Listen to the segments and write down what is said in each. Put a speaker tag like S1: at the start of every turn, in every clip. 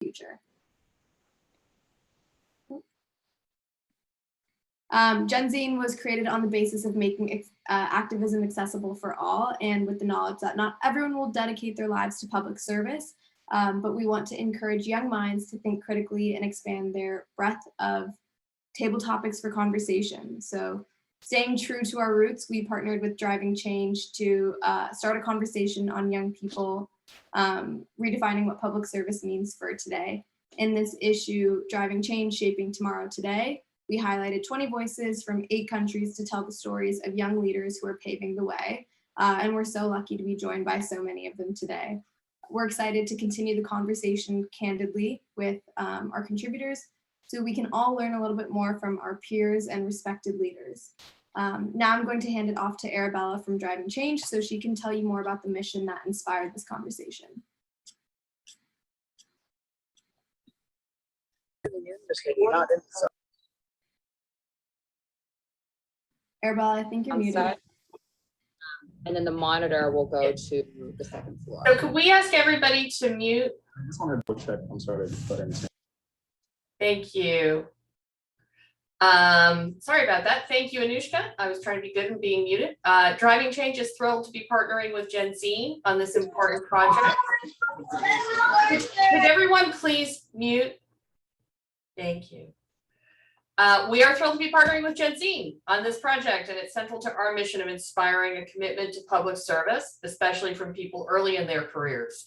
S1: future. Gen-Zine was created on the basis of making activism accessible for all, and with the knowledge that not everyone will dedicate their lives to public service, but we want to encourage young minds to think critically and expand their breadth of table topics for conversation. So staying true to our roots, we partnered with Driving Change to start a conversation on young people redefining what public service means for today. In this issue, Driving Change, Shaping Tomorrow Today, we highlighted 20 voices from 8 countries to tell the stories of young leaders who are paving the way. And we're so lucky to be joined by so many of them today. We're excited to continue the conversation candidly with our contributors so we can all learn a little bit more from our peers and respected leaders. Now I'm going to hand it off to Arabella from Driving Change so she can tell you more about the mission that inspired this conversation. Arabella, I think you're muted.
S2: And then the monitor will go to the second floor.
S3: So could we ask everybody to mute?
S4: I just wanted to check. I'm sorry, but
S3: Thank you. Sorry about that. Thank you, Anushka. I was trying to be good and being muted. Driving Change is thrilled to be partnering with Gen-Zine on this important project. Could everyone please mute? Thank you. We are thrilled to be partnering with Gen-Zine on this project, and it's central to our mission of inspiring a commitment to public service, especially from people early in their careers.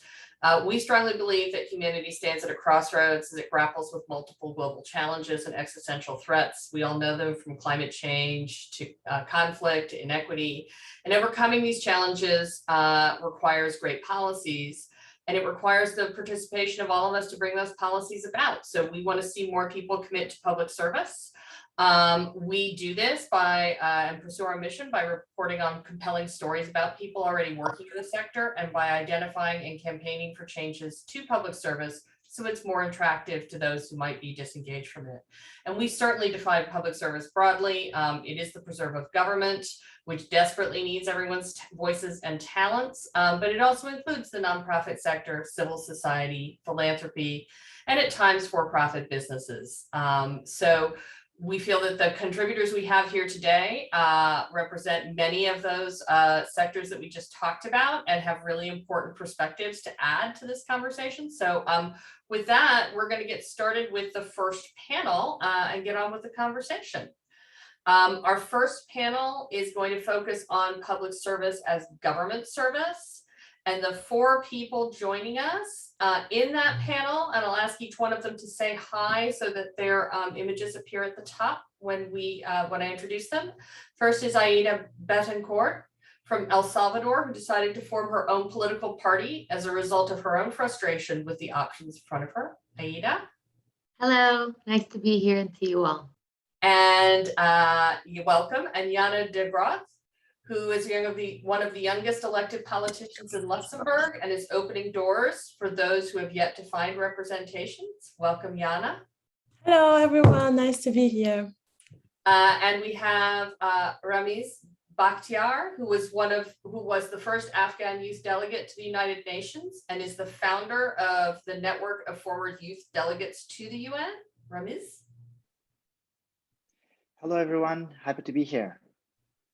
S3: We strongly believe that humanity stands at a crossroads as it grapples with multiple global challenges and existential threats. We all know them, from climate change to conflict, inequity, and overcoming these challenges requires great policies. And it requires the participation of all of us to bring those policies about. So we want to see more people commit to public service. We do this by and pursue our mission by reporting on compelling stories about people already working in the sector, and by identifying and campaigning for changes to public service so it's more attractive to those who might be disengaged from it. And we certainly define public service broadly. It is the preserve of government, which desperately needs everyone's voices and talents, but it also includes the nonprofit sector, civil society, philanthropy, and at times for-profit businesses. So we feel that the contributors we have here today represent many of those sectors that we just talked about and have really important perspectives to add to this conversation. So with that, we're going to get started with the first panel and get on with the conversation. Our first panel is going to focus on public service as government service. And the 4 people joining us in that panel, and I'll ask each one of them to say hi so that their images appear at the top when I introduce them. First is Aida Betancourt from El Salvador, who decided to form her own political party as a result of her own frustration with the options in front of her. Aida.
S5: Hello, nice to be here and see you all.
S3: And you're welcome. And Jana de Groot, who is one of the youngest elected politicians in Luxembourg and is opening doors for those who have yet to find representations. Welcome, Jana.
S6: Hello, everyone. Nice to be here.
S3: And we have Ramiz Bakhtiar, who was the first Afghan youth delegate to the United Nations and is the founder of the network of forward youth delegates to the UN. Ramiz.
S7: Hello, everyone. Happy to be here.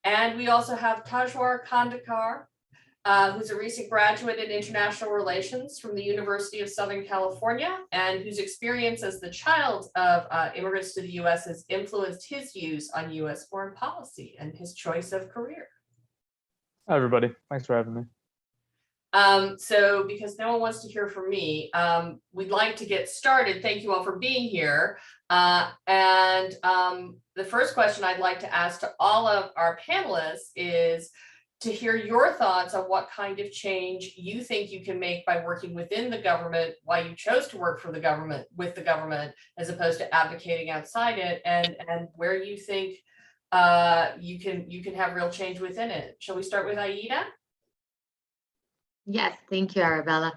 S3: And we also have Tajwar Khandekar, who's a recent graduate in international relations from the University of Southern California, and whose experience as the child of immigrants to the US has influenced his views on US foreign policy and his choice of career.
S8: Hi, everybody. Thanks for having me.
S3: So because no one wants to hear from me, we'd like to get started. Thank you all for being here. The first question I'd like to ask to all of our panelists is to hear your thoughts on what kind of change you think you can make by working within the government, why you chose to work for the government, with the government, as opposed to advocating outside it, and where you think you can have real change within it. Shall we start with Aida?
S5: Yes, thank you, Arabella.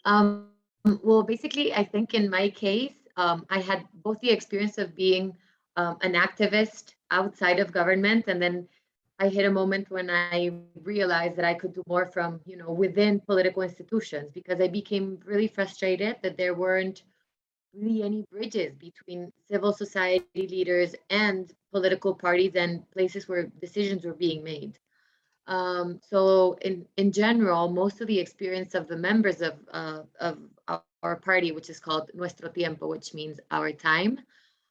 S5: Well, basically, I think in my case, I had both the experience of being an activist outside of government, and then I hit a moment when I realized that I could do more from, within political institutions, because I became really frustrated that there weren't really any bridges between civil society leaders and political parties and places where decisions were being made. So in general, most of the experience of the members of our party, which is called Nuestro Tiempo, which means our time,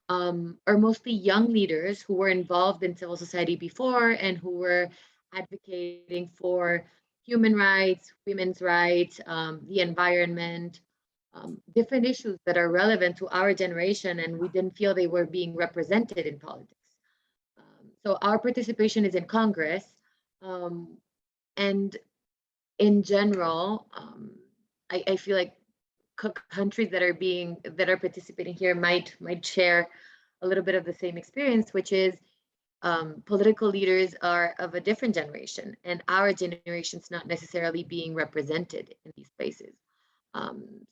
S5: are mostly young leaders who were involved in civil society before and who were advocating for human rights, women's rights, the environment, different issues that are relevant to our generation, and we didn't feel they were being represented in politics. So our participation is in Congress, and in general, I feel like countries that are participating here might share a little bit of the same experience, which is political leaders are of a different generation, and our generation's not necessarily being represented in these spaces.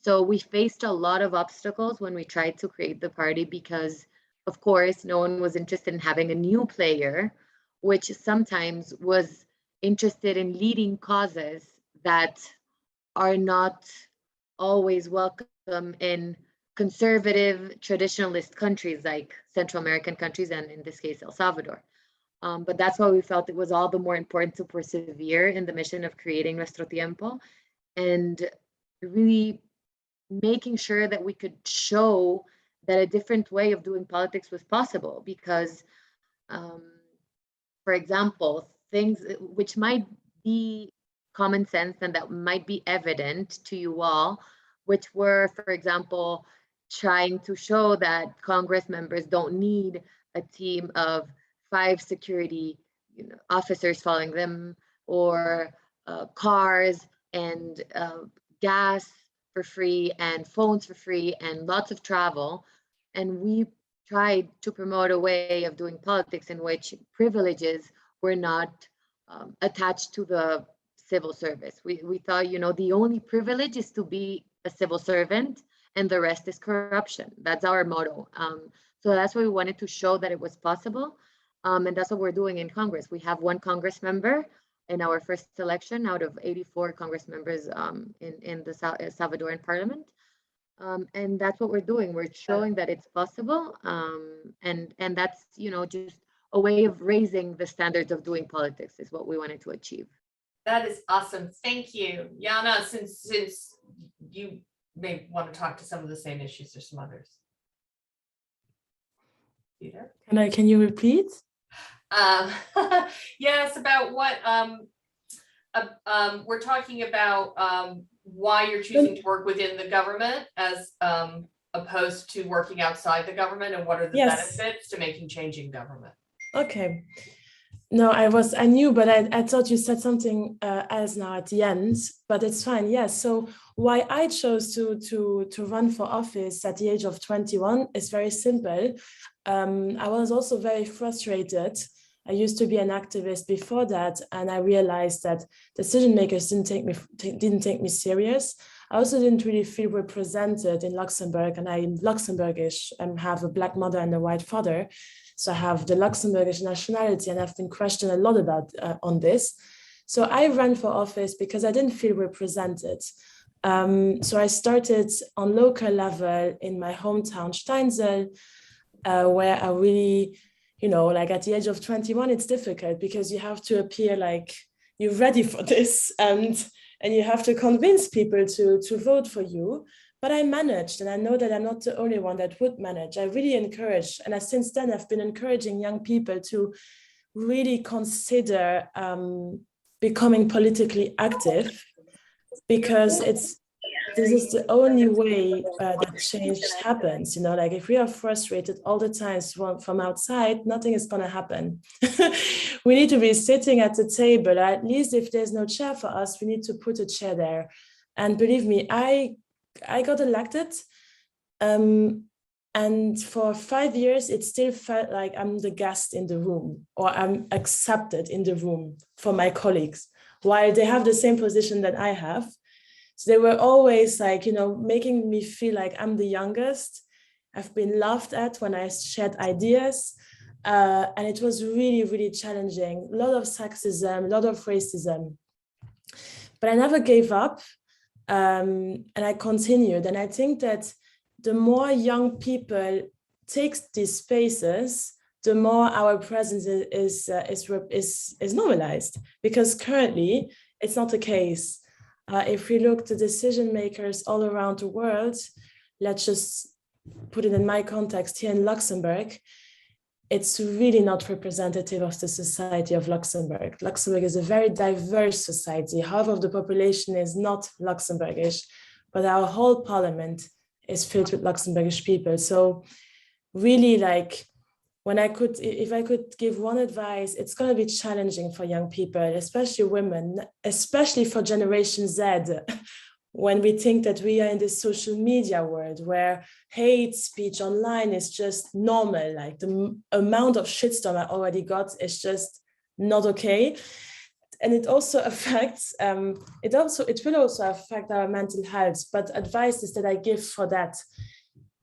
S5: So we faced a lot of obstacles when we tried to create the party because, of course, no one was interested in having a new player, which sometimes was interested in leading causes that are not always welcome in conservative traditionalist countries like Central American countries, and in this case, El Salvador. But that's why we felt it was all the more important to persevere in the mission of creating Nuestro Tiempo and really making sure that we could show that a different way of doing politics was possible. Because, for example, things which might be common sense and that might be evident to you all, which were, for example, trying to show that Congress members don't need a team of 5 security officers following them, or cars and gas for free and phones for free and lots of travel. And we tried to promote a way of doing politics in which privileges were not attached to the civil service. We thought, the only privilege is to be a civil servant and the rest is corruption. That's our motto. So that's why we wanted to show that it was possible. And that's what we're doing in Congress. We have 1 Congress member in our first election out of 84 Congress members in the Salvadoran parliament. And that's what we're doing. We're showing that it's possible. And that's, just a way of raising the standards of doing politics is what we wanted to achieve.
S3: That is awesome. Thank you. Yana, since you may want to talk to some of the same issues or some others. Peter?
S6: Can you repeat?
S3: Yes, about what we're talking about why you're choosing to work within the government as opposed to working outside the government, and what are the benefits to making change in government? Okay.
S6: No, I knew, but I thought you said something else now at the end, but it's fine. Yes. So why I chose to run for office at the age of 21 is very simple. I was also very frustrated. I used to be an activist before that, and I realized that decision makers didn't take me serious. I also didn't really feel represented in Luxembourg, and I'm Luxembourgish and have a Black mother and a white father. So I have the Luxembourgish nationality, and I've been questioned a lot about on this. So I ran for office because I didn't feel represented. So I started on local level in my hometown, Steinsel, where I really, like at the age of 21, it's difficult because you have to appear like you're ready for this, and you have to convince people to vote for you. But I managed, and I know that I'm not the only one that would manage. I really encourage, and since then I've been encouraging young people to really consider becoming politically active, because this is the only way that change happens. Like if we are frustrated all the time from outside, nothing is going to happen. We need to be sitting at the table. At least if there's no chair for us, we need to put a chair there. And believe me, I got elected, and for 5 years, it still felt like I'm the guest in the room, or I'm accepted in the room for my colleagues, while they have the same position that I have. So they were always like, making me feel like I'm the youngest. I've been laughed at when I shared ideas, and it was really, really challenging. A lot of sexism, a lot of racism, but I never gave up. And I continued. And I think that the more young people take these spaces, the more our presence is normalized. Because currently, it's not the case. If we look to decision makers all around the world, let's just put it in my context here in Luxembourg, it's really not representative of the society of Luxembourg. Luxembourg is a very diverse society. Half of the population is not Luxembourgish, but our whole parliament is filled with Luxembourgish people. So really, like, if I could give one advice, it's going to be challenging for young people, especially women, especially for Generation Z, when we think that we are in this social media world where hate speech online is just normal. Like the amount of shitstorm I already got is just not okay. And it also affects, it will also affect our mental health, but advices that I give for that,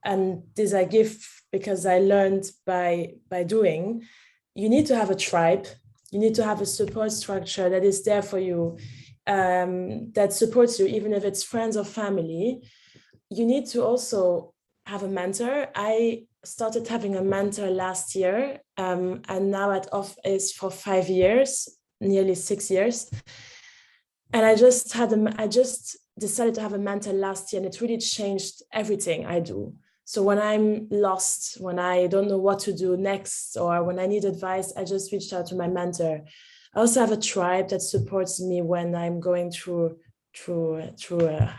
S6: and this I give because I learned by doing, you need to have a tribe, you need to have a support structure that is there for you, that supports you, even if it's friends or family. You need to also have a mentor. I started having a mentor last year, and now at office for 5 years, nearly 6 years. And I just decided to have a mentor last year, and it really changed everything I do. So when I'm lost, when I don't know what to do next, or when I need advice, I just reached out to my mentor. I also have a tribe that supports me when I'm going through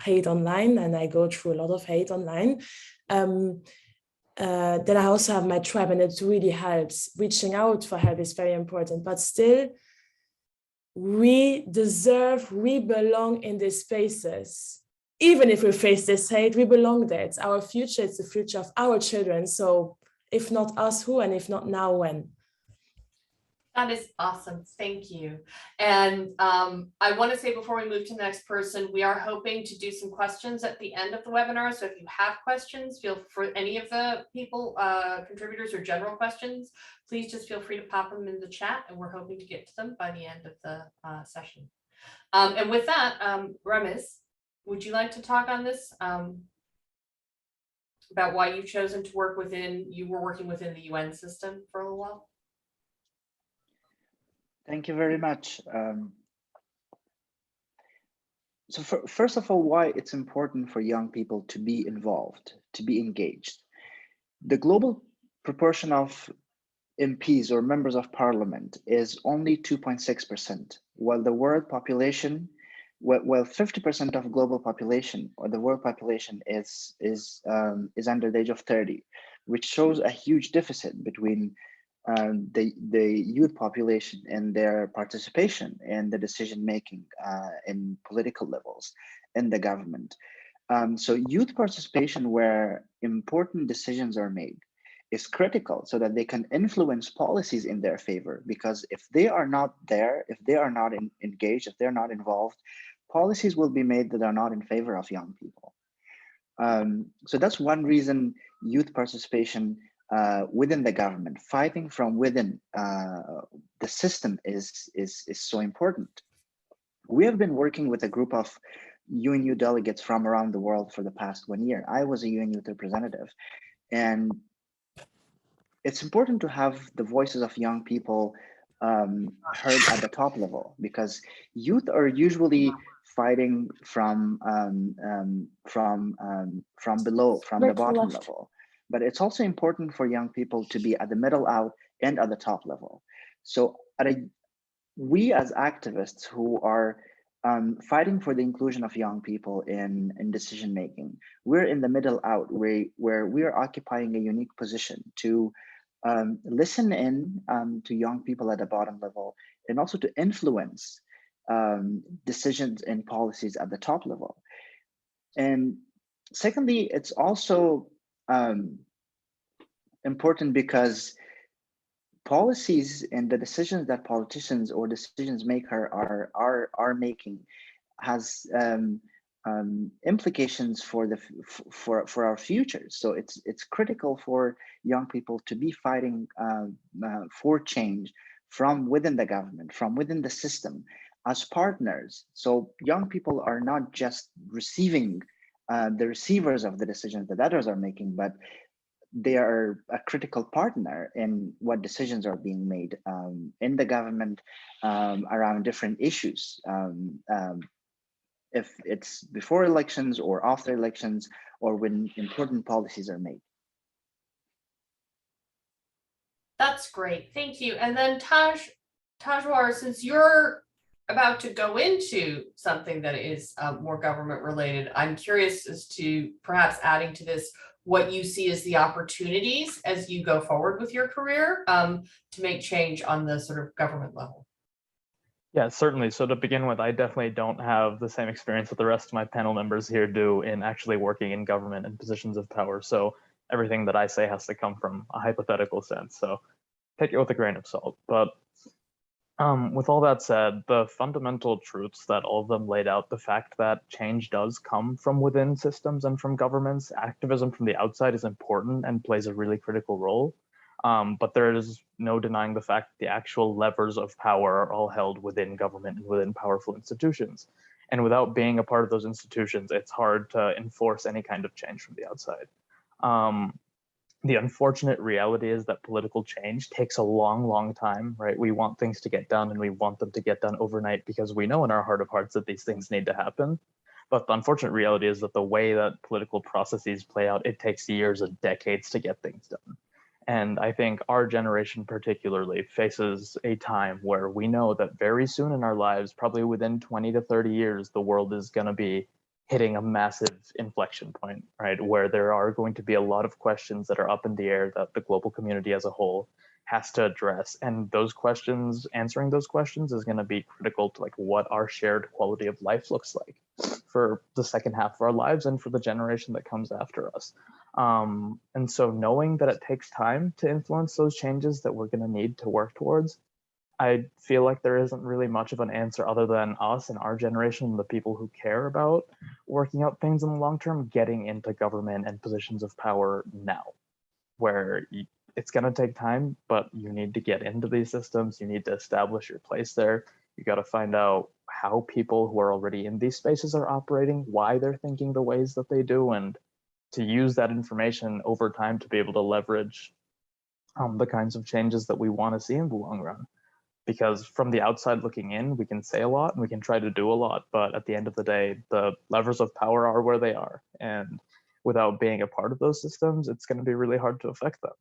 S6: hate online, and I go through a lot of hate online. Then I also have my tribe, and it really helps. Reaching out for help is very important, but still, we belong in these spaces. Even if we face this hate, we belong there. It's our future, it's the future of our children. So if not us, who? And if not now, when?
S3: That is awesome. Thank you. And I want to say before we move to the next person, we are hoping to do some questions at the end of the webinar. So if you have questions, for any of the people, contributors or general questions, please just feel free to pop them in the chat, and we're hoping to get to them by the end of the session. And with that, Ramiz, would you like to talk on this about why you've chosen to work you were working within the UN system for a little while?
S7: Thank you very much. So first of all, why it's important for young people to be involved, to be engaged. The global proportion of MPs or members of parliament is only 2.6%, while the world population, well, 50% of global population or the world population is under the age of 30, which shows a huge deficit between the youth population and their participation in the decision making in political levels in the government. So youth participation, where important decisions are made, is critical so that they can influence policies in their favor. Because if they are not there, if they are not engaged, if they're not involved, policies will be made that are not in favor of young people. So that's one reason youth participation within the government, fighting from within the system is so important. We have been working with a group of UNU delegates from around the world for the past 1 year. I was a UN youth representative, and it's important to have the voices of young people heard at the top level, because youth are usually fighting from below, from the bottom level. But it's also important for young people to be at the middle out and at the top level. So we as activists who are fighting for the inclusion of young people in decision making, we're in the middle out, where we're occupying a unique position to listen in to young people at the bottom level, and also to influence decisions and policies at the top level. And secondly, it's also important because policies and the decisions that politicians or decisions maker are making has implications for our future. So it's critical for young people to be fighting for change from within the government, from within the system, as partners. So young people are not just receiving the receivers of the decisions that others are making, but they are a critical partner in what decisions are being made in the government around different issues. If it's before elections or after elections, or when important policies are made.
S3: That's great, thank you. And then Tajwar, since you're about to go into something that is more government related, I'm curious as to perhaps adding to this what you see as the opportunities as you go forward with your career to make change on the sort of government level.
S8: Yeah, certainly. So to begin with, I definitely don't have the same experience that the rest of my panel members here do in actually working in government and positions of power. So everything that I say has to come from a hypothetical sense. So take it with a grain of salt. But with all that said, the fundamental truths that all of them laid out, the fact that change does come from within systems and from governments, activism from the outside is important and plays a really critical role. But there is no denying the fact that the actual levers of power are all held within government and within powerful institutions. And without being a part of those institutions, it's hard to enforce any kind of change from the outside. The unfortunate reality is that political change takes a long, long time, right? We want things to get done and we want them to get done overnight because we know in our heart of hearts that these things need to happen. But the unfortunate reality is that the way that political processes play out, it takes years and decades to get things done. And I think our generation particularly faces a time where we know that very soon in our lives, probably within 20 to 30 years, the world is going to be hitting a massive inflection point, right? Where there are going to be a lot of questions that are up in the air that the global community as a whole has to address. And those questions, answering those questions is going to be critical to like what our shared quality of life looks like for the second half of our lives and for the generation that comes after us. And so knowing that it takes time to influence those changes that we're going to need to work towards, I feel like there isn't really much of an answer other than us and our generation, the people who care about working out things in the long term, getting into government and positions of power now, where it's going to take time, but you need to get into these systems. You need to establish your place there. You got to find out how people who are already in these spaces are operating, why they're thinking the ways that they do, and to use that information over time to be able to leverage the kinds of changes that we want to see in the long run. Because from the outside looking in, we can say a lot and we can try to do a lot, but at the end of the day, the levers of power are where they are. And without being a part of those systems, it's going to be really hard to affect them.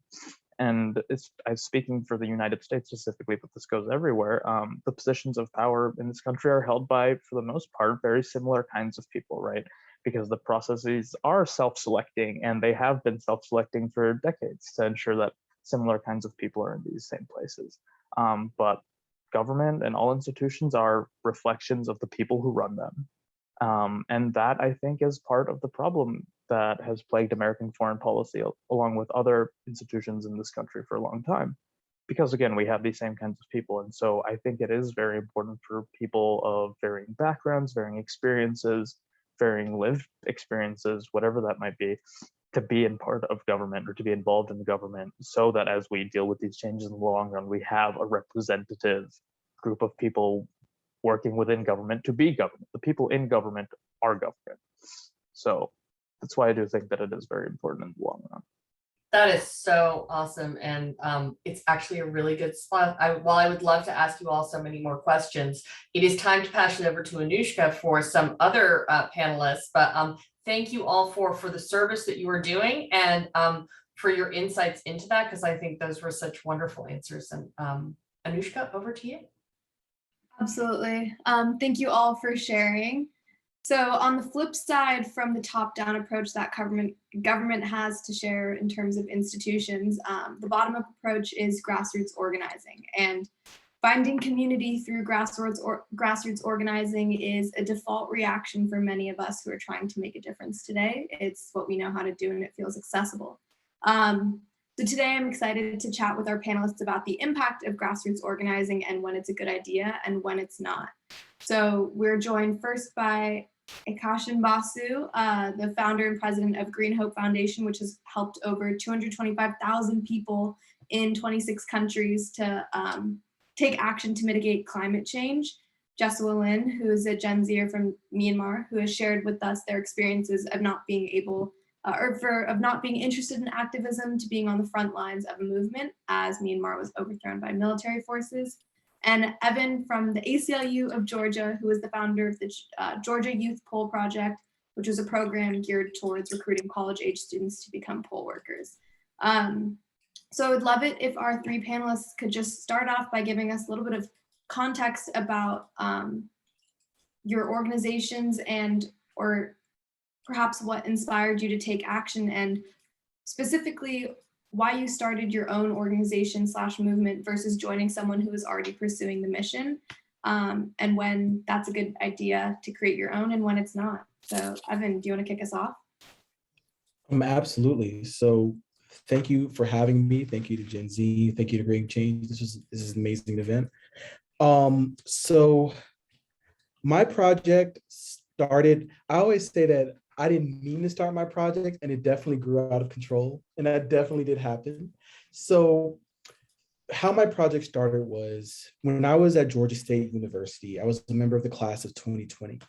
S8: And I'm speaking for the United States specifically, but this goes everywhere. The positions of power in this country are held by, for the most part, very similar kinds of people, right? Because the processes are self-selecting and they have been self-selecting for decades to ensure that similar kinds of people are in these same places. But government and all institutions are reflections of the people who run them. And that, I think, is part of the problem that has plagued American foreign policy along with other institutions in this country for a long time. Because again, we have these same kinds of people. And so I think it is very important for people of varying backgrounds, varying experiences, varying lived experiences, whatever that might be, to be in part of government or to be involved in the government, so that as we deal with these changes in the long run, we have a representative group of people working within government to be government. The people in government are government. So that's why I do think that it is very important in the long run.
S3: That is so awesome. And it's actually a really good spot. While I would love to ask you all so many more questions, it is time to pass it over to Anushka for some other panelists. But thank you all for the service that you are doing and for your insights into that, because I think those were such wonderful answers. And Anushka, over to you.
S1: Absolutely. Thank you all for sharing. So on the flip side, from the top-down approach that government has to share in terms of institutions, the bottom-up approach is grassroots organizing. And finding community through grassroots organizing is a default reaction for many of us who are trying to make a difference today. It's what we know how to do and it feels accessible. So today I'm excited to chat with our panelists about the impact of grassroots organizing and when it's a good idea and when it's not. So we're joined first by Akashin Basu, the founder and president of Green Hope Foundation, which has helped over 225,000 people in 26 countries to take action to mitigate climate change. Jesua Lin, who is a Gen Zer from Myanmar, who has shared with us their experiences of not being able of not being interested in activism to being on the front lines of a movement as Myanmar was overthrown by military forces. And Evan from the ACLU of Georgia, who is the founder of the Georgia Youth Poll Project, which is a program geared towards recruiting college-age students to become poll workers. So I would love it if our three panelists could just start off by giving us a little bit of context about your organizations or perhaps what inspired you to take action, and specifically why you started your own organization / movement versus joining someone who is already pursuing the mission, and when that's a good idea to create your own and when it's not. So Evan, do you want to kick us off?
S4: Absolutely. So thank you for having me. Thank you to Gen-Zine. Thank you to Bring Change. This is an amazing event. So my project started, I always say that I didn't mean to start my project, and it definitely grew out of control, and that definitely did happen. So how my project started was when I was at Georgia State University. I was a member of the class of 2020.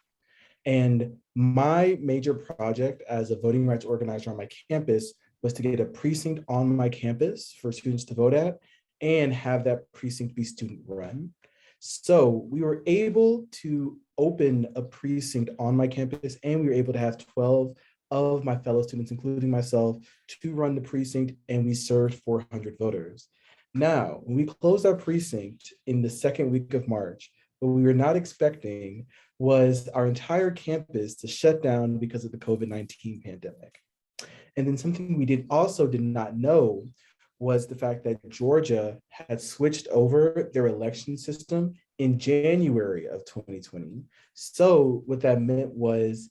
S4: And my major project as a voting rights organizer on my campus was to get a precinct on my campus for students to vote at and have that precinct be student run. So we were able to open a precinct on my campus, and we were able to have 12 of my fellow students, including myself, to run the precinct, and we served 400 voters. Now, when we closed our precinct in the second week of March, what we were not expecting was our entire campus to shut down because of the COVID-19 pandemic. And then something we did not know was the fact that Georgia had switched over their election system in January of 2020. So what that meant was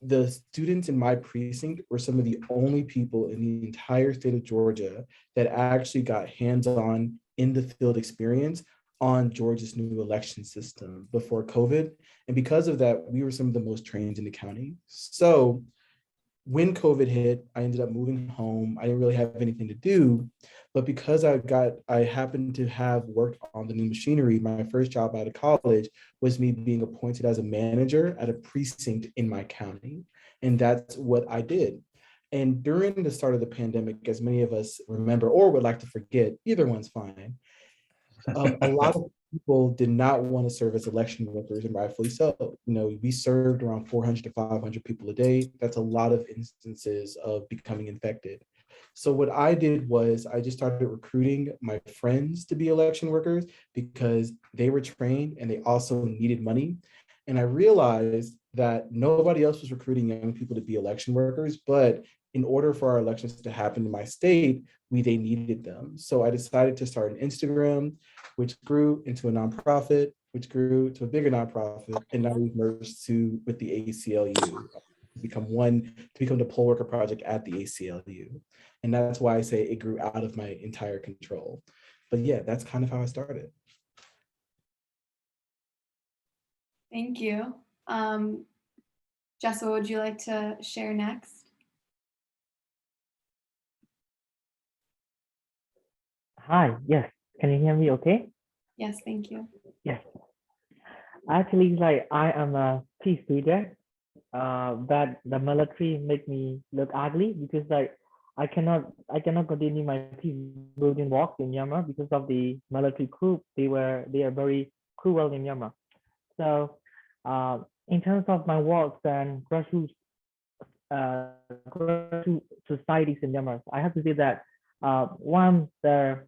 S4: the students in my precinct were some of the only people in the entire state of Georgia that actually got hands-on in the field experience on Georgia's new election system before COVID. And because of that, we were some of the most trained in the county. So when COVID hit, I ended up moving home. I didn't really have anything to do, but because I happened to have worked on the new machinery, my first job out of college was me being appointed as a manager at a precinct in my county. And that's what I did. And during the start of the pandemic, as many of us remember or would like to forget, either one's fine, a lot of people did not want to serve as election workers, and rightfully so. You know, we served around 400 to 500 people a day. That's a lot of instances of becoming infected. So what I did was I just started recruiting my friends to be election workers because they were trained and they also needed money. And I realized that nobody else was recruiting young people to be election workers, but in order for our elections to happen in my state, they needed them. So I decided to start an Instagram, which grew into a nonprofit, which grew to a bigger nonprofit, and now we've merged with the ACLU to become the poll worker project at the ACLU. And that's why I say it grew out of my entire control. But yeah, that's kind of how I started.
S1: Thank you. Jessa, would you like to share next?
S9: Hi, yes. Can you hear me okay?
S1: Yes, thank you.
S9: Yes. Actually, like I am a peace leader, but the military make me look ugly because like I cannot continue my peace building work in Myanmar because of the military coup. They are very cruel in Myanmar. So in terms of my work and grassroots societies in Myanmar, I have to say that one, the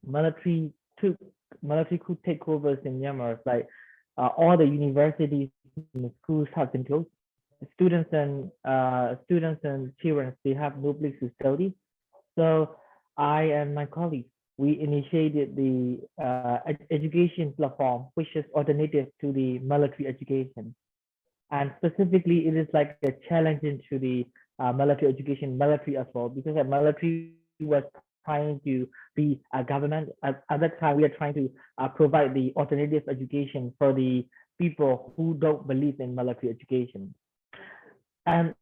S9: military coup takeovers in Myanmar, like all the universities and the schools have been closed. Students and children, they have no place to study. So I and my colleagues, we initiated the education platform, which is alternative to the military education. And specifically, it is like a challenge into the military education, military as well, because the military was trying to be a government. At that time, we are trying to provide the alternative education for the people who don't believe in military education. And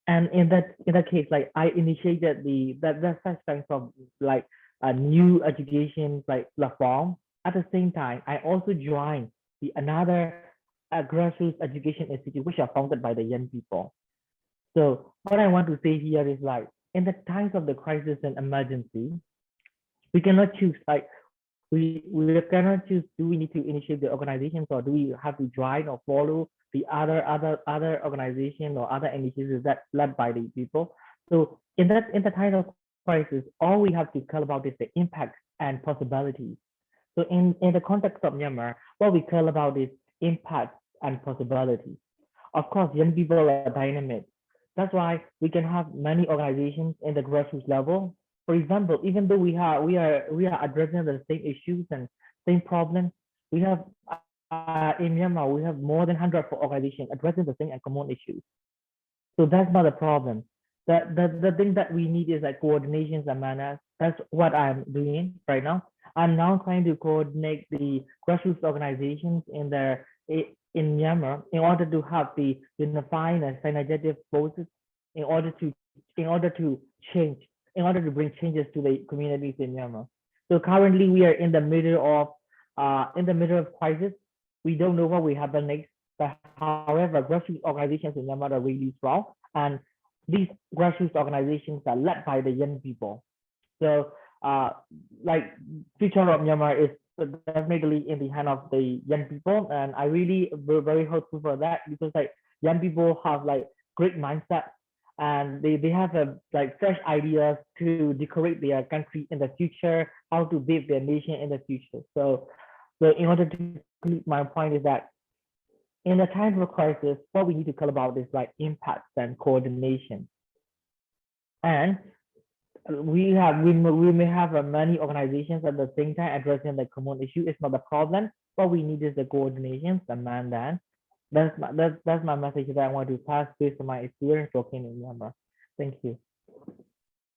S9: in that case, like I initiated that aspect of like a new education like platform. At the same time, I also joined the another grassroots education institute which are founded by the young people. So what I want to say here is like, in the times of the crisis and emergency, we cannot choose like we cannot choose, do we need to initiate the organizations, or do we have to join or follow the other organization or other initiatives that led by the people. So in the time of crisis, all we have to care about is the impact and possibilities. So in the context of Myanmar, what we care about is impact and possibilities. Of course, young people are dynamic. That's why we can have many organizations in the grassroots level. For example, even though we are addressing the same issues and same problems, we have in Myanmar we have more than 100 organizations addressing the same and common issues. So that's not a problem. The thing that we need is like coordinations and manners. That's what I'm doing right now. I'm now trying to coordinate the grassroots organizations in Myanmar in order to have the unifying and synergetic forces in order to bring changes to the communities in Myanmar. So currently we are in the middle of crisis. We don't know what will happen next. But however, grassroots organizations in Myanmar are really strong, and these grassroots organizations are led by the young people. So like future of Myanmar is definitely in the hand of the young people, and I really very hopeful for that, because like young people have like great mindset, and they have like fresh ideas to decorate their country in the future, how to build their nation in the future. So in order to complete my point is that in the time of crisis, what we need to care about is like impact and coordination. And we may have many organizations at the same time addressing the common issue. It's not a problem. What we need is the coordination, the man. That's my message that I want to pass based on my experience working in Myanmar. Thank you.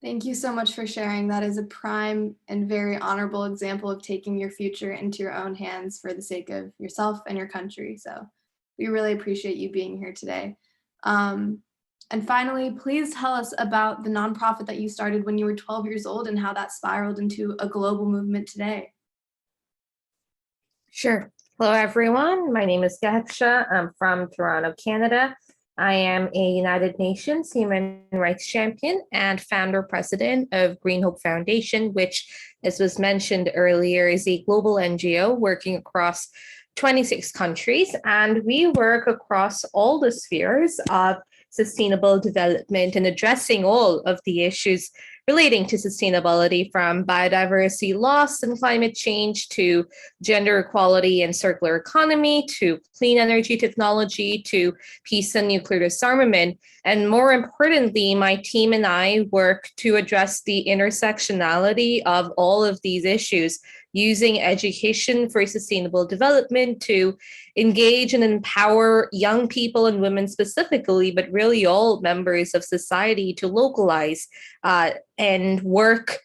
S1: Thank you so much for sharing. That is a prime and very honorable example of taking your future into your own hands for the sake of yourself and your country. So we really appreciate you being here today. And finally, please tell us about the nonprofit that you started when you were 12 years old and how that spiraled into a global movement today.
S10: Sure. Hello, everyone. My name is Gaksha. I'm from Toronto, Canada. I am a United Nations Human Rights Champion and founder president of Green Hope Foundation, which, as was mentioned earlier, is a global NGO working across 26 countries. And we work across all the spheres of sustainable development and addressing all of the issues relating to sustainability, from biodiversity loss and climate change to gender equality and circular economy to clean energy technology to peace and nuclear disarmament. And more importantly, my team and I work to address the intersectionality of all of these issues using education for sustainable development to engage and empower young people and women specifically, but really all members of society to localize and work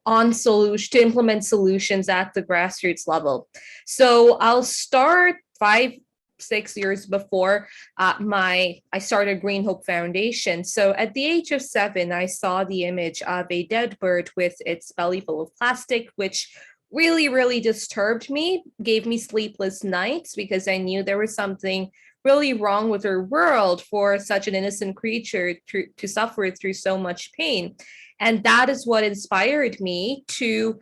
S10: on solutions to implement solutions at the grassroots level. So I'll start 5-6 years before I started Green Hope Foundation. So at the age of 7, I saw the image of a dead bird with its belly full of plastic, which really, really disturbed me, gave me sleepless nights because I knew there was something really wrong with our world for such an innocent creature to suffer through so much pain. And that is what inspired me to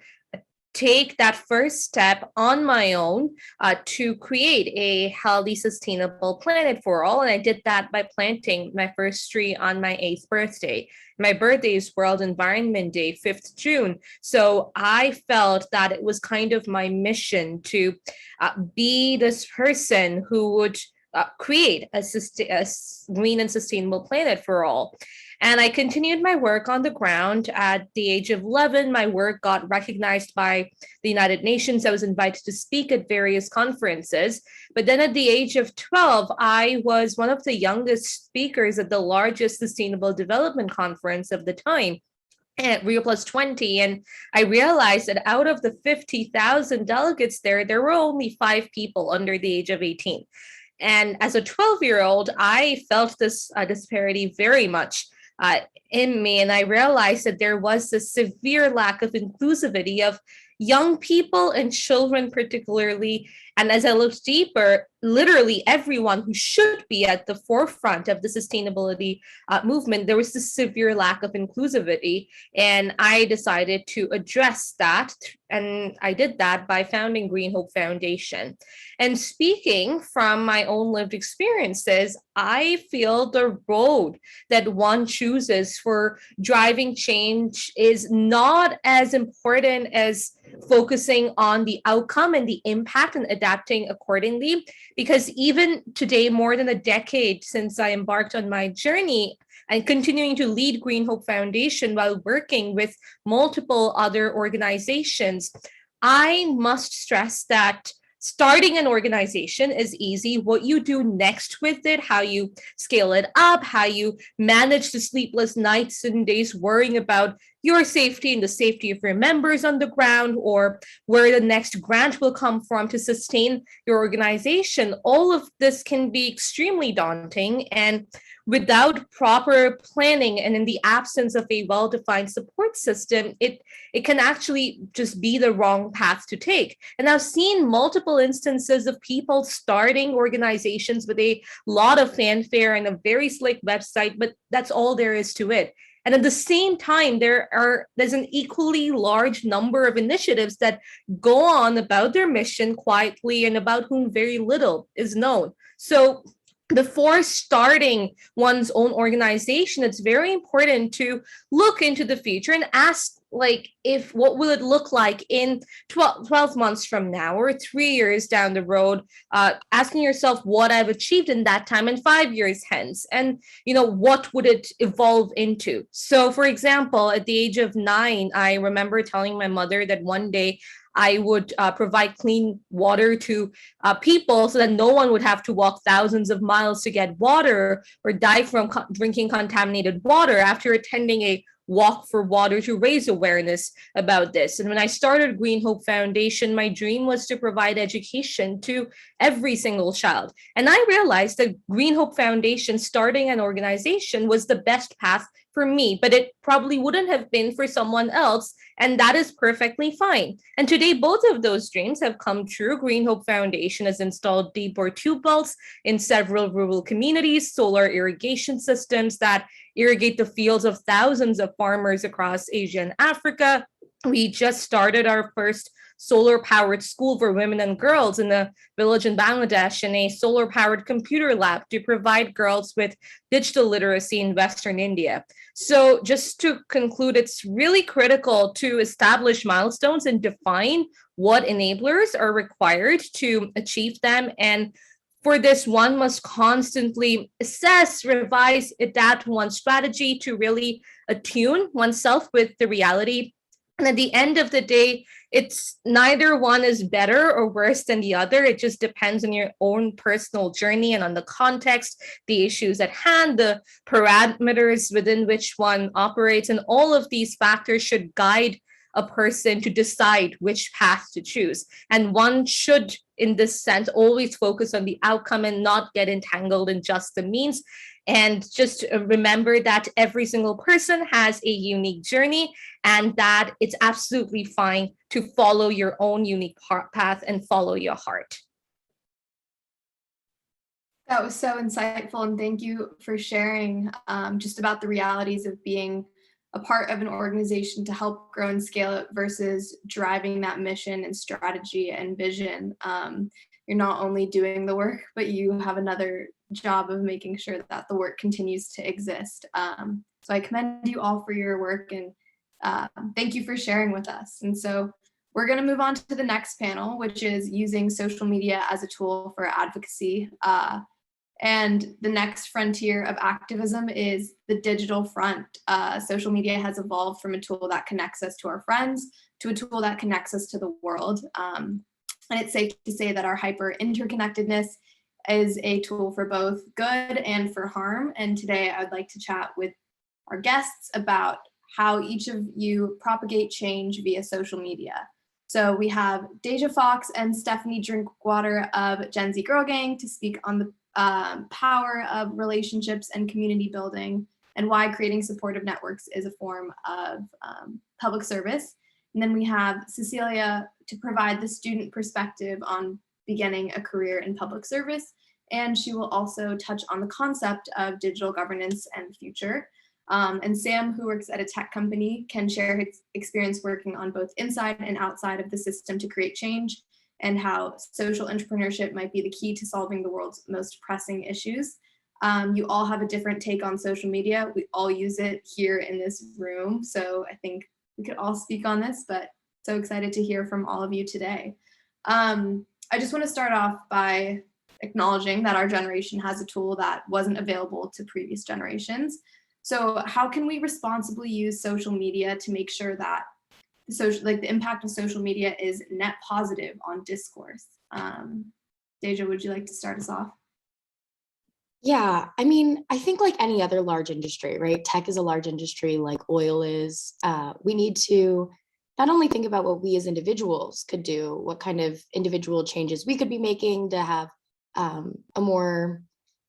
S10: take that first step on my own to create a healthy, sustainable planet for all. And I did that by planting my first tree on my 8th birthday. My birthday is World Environment Day, 5th June. So I felt that it was kind of my mission to be this person who would create a green and sustainable planet for all. And I continued my work on the ground. At the age of 11, my work got recognized by the United Nations. I was invited to speak at various conferences. But then at the age of 12, I was one of the youngest speakers at the largest sustainable development conference of the time, at Rio Plus 20. And I realized that out of the 50,000 delegates there were only 5 people under the age of 18. And as a 12-year-old, I felt this disparity very much in me. And I realized that there was a severe lack of inclusivity of young people and children particularly And as I looked deeper, literally everyone who should be at the forefront of the sustainability movement, there was this severe lack of inclusivity. And I decided to address that. And I did that by founding Green Hope Foundation. And speaking from my own lived experiences, I feel the road that one chooses for driving change is not as important as focusing on the outcome and the impact and adapting accordingly. Because even today, more than a decade since I embarked on my journey, and continuing to lead Green Hope Foundation while working with multiple other organizations, I must stress that starting an organization is easy. What you do next with it, how you scale it up, how you manage the sleepless nights and days worrying about your safety and the safety of your members on the ground, or where the next grant will come from to sustain your organization, all of this can be extremely daunting. And without proper planning and in the absence of a well-defined support system, it can actually just be the wrong path to take. And I've seen multiple instances of people starting organizations with a lot of fanfare and a very slick website, but that's all there is to it. And at the same time, there's an equally large number of initiatives that go on about their mission quietly and about whom very little is known. So before starting one's own organization, it's very important to look into the future and ask, if what will it look like in 12 months from now or 3 years down the road, asking yourself what I've achieved in that time and 5 years hence, and what would it evolve into. So for example, at the age of 9, I remember telling my mother that one day I would provide clean water to people so that no one would have to walk thousands of miles to get water or die from drinking contaminated water, after attending a walk for water to raise awareness about this. And when I started Green Hope Foundation, my dream was to provide education to every single child. And I realized that Green Hope Foundation, starting an organization, was the best path for me, but it probably wouldn't have been for someone else, and that is perfectly fine. And today, both of those dreams have come true. Green Hope Foundation has installed deep bore tube belts in several rural communities, solar irrigation systems that irrigate the fields of thousands of farmers across Asia and Africa. We just started our first solar-powered school for women and girls in a village in Bangladesh, and a solar-powered computer lab to provide girls with digital literacy in Western India. So just to conclude, it's really critical to establish milestones and define what enablers are required to achieve them. And for this, one must constantly assess, revise, adapt one's strategy to really attune oneself with the reality. And at the end of the day, it's neither one is better or worse than the other. It just depends on your own personal journey and on the context, the issues at hand, the parameters within which one operates. And all of these factors should guide a person to decide which path to choose. And one should, in this sense, always focus on the outcome and not get entangled in just the means. And just remember that every single person has a unique journey, and that it's absolutely fine to follow your own unique path and follow your heart.
S1: That was so insightful, and thank you for sharing just about the realities of being a part of an organization to help grow and scale it versus driving that mission and strategy and vision. You're not only doing the work, but you have another job of making sure that the work continues to exist. So I commend you all for your work, and thank you for sharing with us. And so we're going to move on to the next panel, which is using social media as a tool for advocacy. And the next frontier of activism is the digital front. Social media has evolved from a tool that connects us to our friends to a tool that connects us to the world. And it's safe to say that our hyper interconnectedness is a tool for both good and for harm. And today I'd like to chat with our guests about how each of you propagate change via social media. So we have Deja Fox and Stephanie Drinkwater of Gen Z Girl Gang to speak on the power of relationships and community building, and why creating supportive networks is a form of public service. And then we have Cecilia to provide the student perspective on beginning a career in public service. And she will also touch on the concept of digital governance and the future. And Sam, who works at a tech company, can share his experience working on both inside and outside of the system to create change, and how social entrepreneurship might be the key to solving the world's most pressing issues. You all have a different take on social media. We all use it here in this room, so I think we could all speak on this, but so excited to hear from all of you today. I just want to start off by acknowledging that our generation has a tool that wasn't available to previous generations. So how can we responsibly use social media to make sure that the impact of social media is net positive on discourse? Deja, would you like to start us off?
S11: Yeah, I mean, I think like any other large industry, right? Tech is a large industry like oil is. We need to not only think about what we as individuals could do, what kind of individual changes we could be making to have a more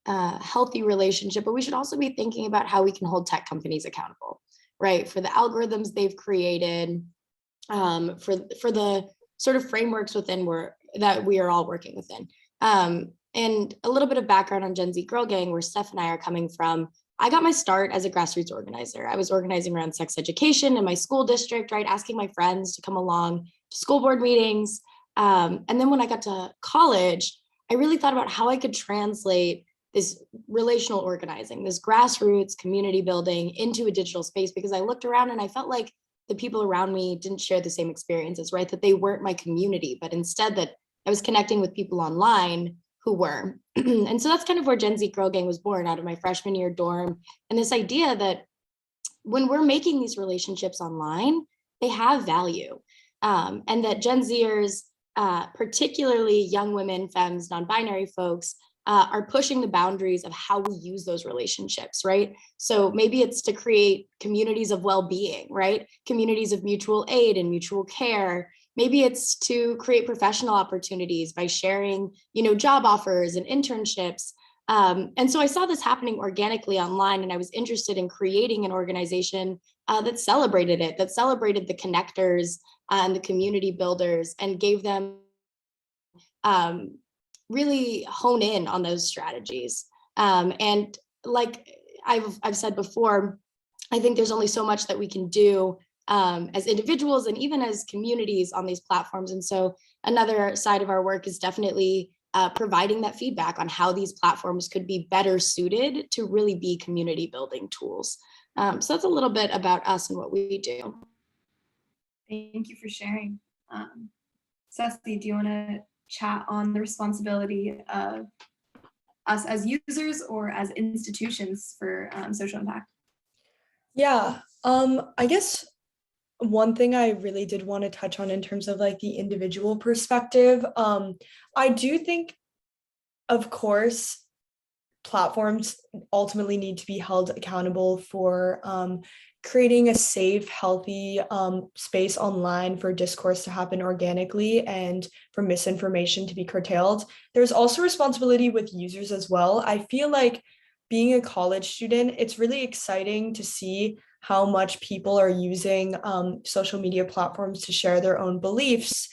S11: healthy relationship, but we should also be thinking about how we can hold tech companies accountable, right? For the algorithms they've created, for the sort of frameworks within that we are all working within. And a little bit of background on Gen Z Girl Gang, where Steph and I are coming from. I got my start as a grassroots organizer. I was organizing around sex education in my school district, right? Asking my friends to come along to school board meetings. And then when I got to college, I really thought about how I could translate this relational organizing, this grassroots community building into a digital space, because I looked around and I felt like the people around me didn't share the same experiences, right? That they weren't my community, but instead that I was connecting with people online who were. And so that's kind of where Gen Z Girl Gang was born, out of my freshman year dorm. And this idea that when we're making these relationships online, they have value. And that Gen Zers, particularly young women, femmes, non-binary folks, are pushing the boundaries of how we use those relationships, right? So maybe it's to create communities of well-being, right? Communities of mutual aid and mutual care. Maybe it's to create professional opportunities by sharing, job offers and internships. And so I saw this happening organically online, and I was interested in creating an organization that celebrated it, that celebrated the connectors and the community builders, and gave them really hone in on those strategies. And like I've said before, I think there's only so much that we can do as individuals and even as communities on these platforms. And so another side of our work is definitely providing that feedback on how these platforms could be better suited to really be community building tools. So that's a little bit about us and what we do.
S1: Thank you for sharing. Ceci, do you want to chat on the responsibility of us as users or as institutions for social impact?
S6: Yeah, I guess one thing I really did want to touch on in terms of like the individual perspective, I do think, of course, platforms ultimately need to be held accountable for creating a safe, healthy space online for discourse to happen organically and for misinformation to be curtailed. There's also responsibility with users as well. I feel like being a college student, it's really exciting to see how much people are using social media platforms to share their own beliefs,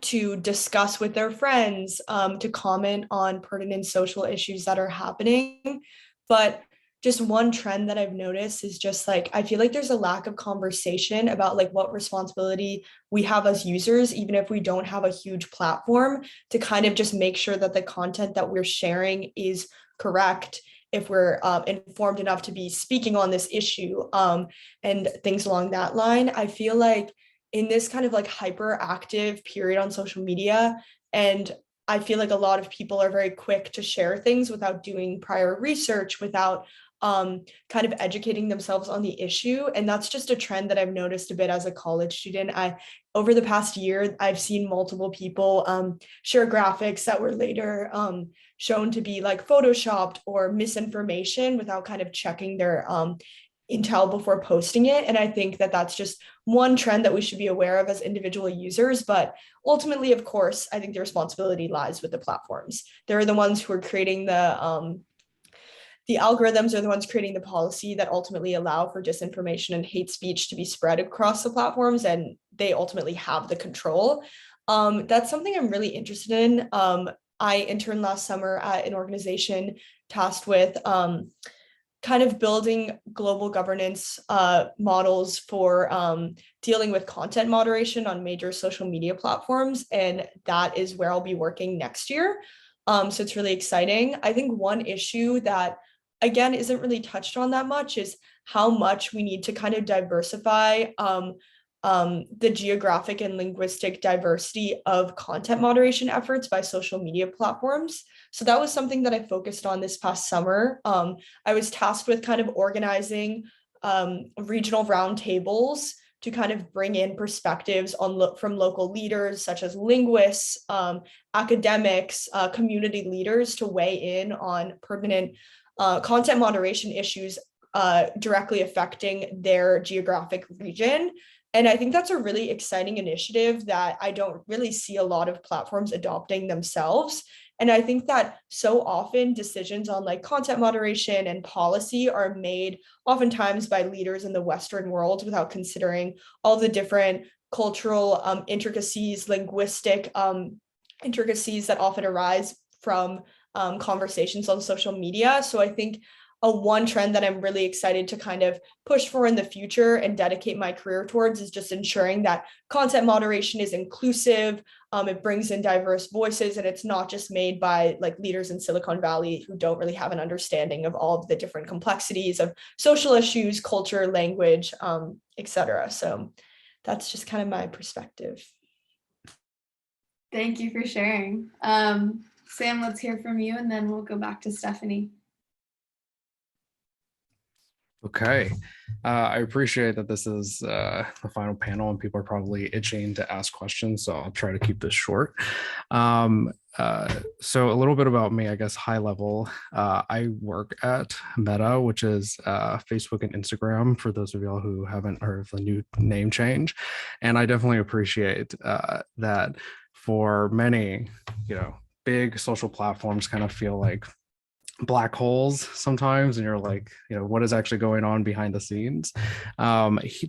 S6: to discuss with their friends, to comment on pertinent social issues that are happening. But just one trend that I've noticed is just like, I feel like there's a lack of conversation about like what responsibility we have as users, even if we don't have a huge platform, to kind of just make sure that the content that we're sharing is correct, if we're informed enough to be speaking on this issue, and things along that line. I feel like in this kind of like hyperactive period on social media, and I feel like a lot of people are very quick to share things without doing prior research, without kind of educating themselves on the issue. And that's just a trend that I've noticed a bit as a college student. Over the past year, I've seen multiple people share graphics that were later shown to be like photoshopped or misinformation without kind of checking their intel before posting it. And I think that that's just one trend that we should be aware of as individual users. But ultimately, of course, I think the responsibility lies with the platforms. They're the ones who are creating the algorithms, are the ones creating the policy that ultimately allow for disinformation and hate speech to be spread across the platforms, and they ultimately have the control.
S12: That's something I'm really interested in. I interned last summer at an organization tasked with kind of building global governance models for dealing with content moderation on major social media platforms. And that is where I'll be working next year. So it's really exciting. I think one issue that, again, isn't really touched on that much is how much we need to kind of diversify the geographic and linguistic diversity of content moderation efforts by social media platforms. So that was something that I focused on this past summer. I was tasked with kind of organizing regional roundtables to kind of bring in perspectives from local leaders such as linguists, academics, community leaders to weigh in on pertinent content moderation issues directly affecting their geographic region. And I think that's a really exciting initiative that I don't really see a lot of platforms adopting themselves. And I think that so often decisions on like content moderation and policy are made oftentimes by leaders in the Western world without considering all the different cultural intricacies, linguistic intricacies that often arise from conversations on social media. So I think one trend that I'm really excited to kind of push for in the future and dedicate my career towards is just ensuring that content moderation is inclusive. It brings in diverse voices, and it's not just made by like leaders in Silicon Valley who don't really have an understanding of all of the different complexities of social issues, culture, language, etc. So that's just kind of my perspective.
S1: Thank you for sharing. Sam, let's hear from you, and then we'll go back to Stephanie.
S13: Okay, I appreciate that this is the final panel and people are probably itching to ask questions, so I'll try to keep this short. So a little bit about me, I guess, high level. I work at Meta, which is Facebook and Instagram, for those of y'all who haven't heard of the new name change. And I definitely appreciate that for many, big social platforms kind of feel like black holes sometimes, and you're like, what is actually going on behind the scenes.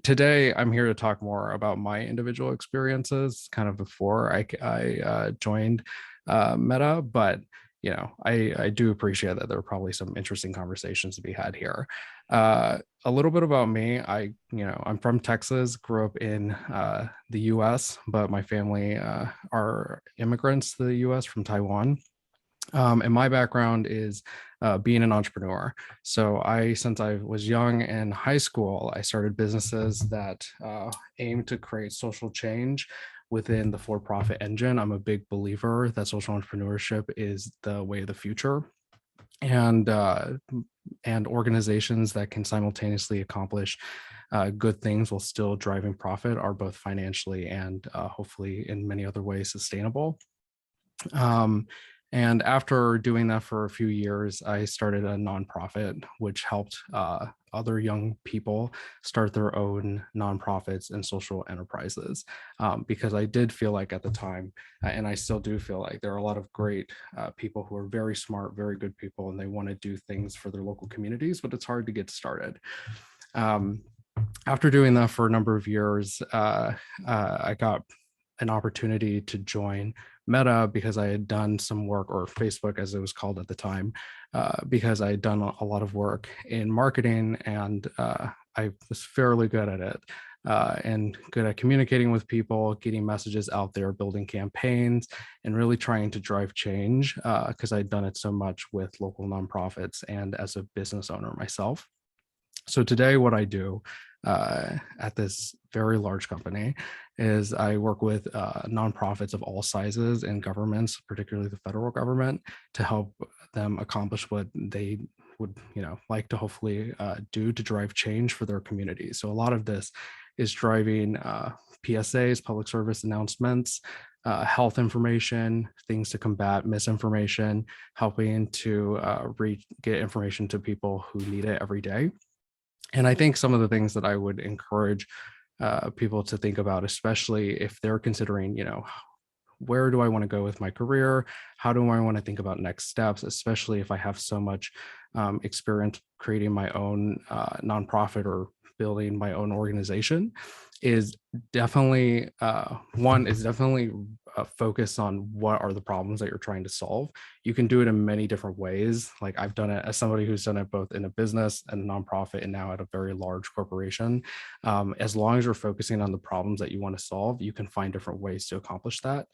S13: Today I'm here to talk more about my individual experiences kind of before I joined Meta, but I do appreciate that there are probably some interesting conversations to be had here. A little bit about me. I'm from Texas, grew up in the US, but my family are immigrants to the US from Taiwan. And my background is being an entrepreneur. So since I was young in high school, I started businesses that aim to create social change within the for-profit engine. I'm a big believer that social entrepreneurship is the way of the future. And organizations that can simultaneously accomplish good things while still driving profit are both financially and hopefully in many other ways sustainable. And after doing that for a few years, I started a nonprofit, which helped other young people start their own nonprofits and social enterprises. Because I did feel like at the time, and I still do feel like there are a lot of great people who are very smart, very good people, and they want to do things for their local communities, but it's hard to get started. After doing that for a number of years, I got an opportunity to join Meta because I had done some work, or Facebook as it was called at the time, because I had done a lot of work in marketing, and I was fairly good at it and good at communicating with people, getting messages out there, building campaigns, and really trying to drive change because I'd done it so much with local nonprofits and as a business owner myself. So today what I do at this very large company is I work with nonprofits of all sizes and governments, particularly the federal government, to help them accomplish what they would like to hopefully do to drive change for their communities. So a lot of this is driving PSAs, public service announcements, health information, things to combat misinformation, helping to get information to people who need it every day. And I think some of the things that I would encourage people to think about, especially if they're considering, where do I want to go with my career? How do I want to think about next steps, especially if I have so much experience creating my own nonprofit or building my own organization, is definitely focus on what are the problems that you're trying to solve. You can do it in many different ways. Like I've done it as somebody who's done it both in a business and a nonprofit and now at a very large corporation. As long as you're focusing on the problems that you want to solve, you can find different ways to accomplish that.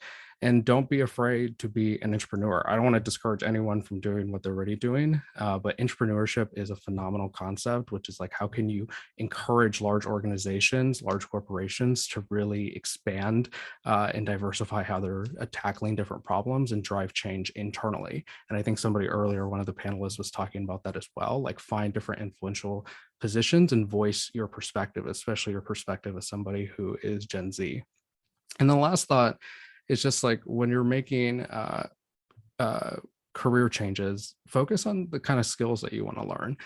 S13: And don't be afraid to be an entrepreneur. I don't want to discourage anyone from doing what they're already doing, but entrepreneurship is a phenomenal concept, which is like, how can you encourage large organizations, large corporations to really expand and diversify how they're tackling different problems and drive change internally. And I think somebody earlier, one of the panelists was talking about that as well, like find different influential positions and voice your perspective, especially your perspective as somebody who is Gen Z. And the last thought is just like when you're making career changes, focus on the kind of skills that you want to learn.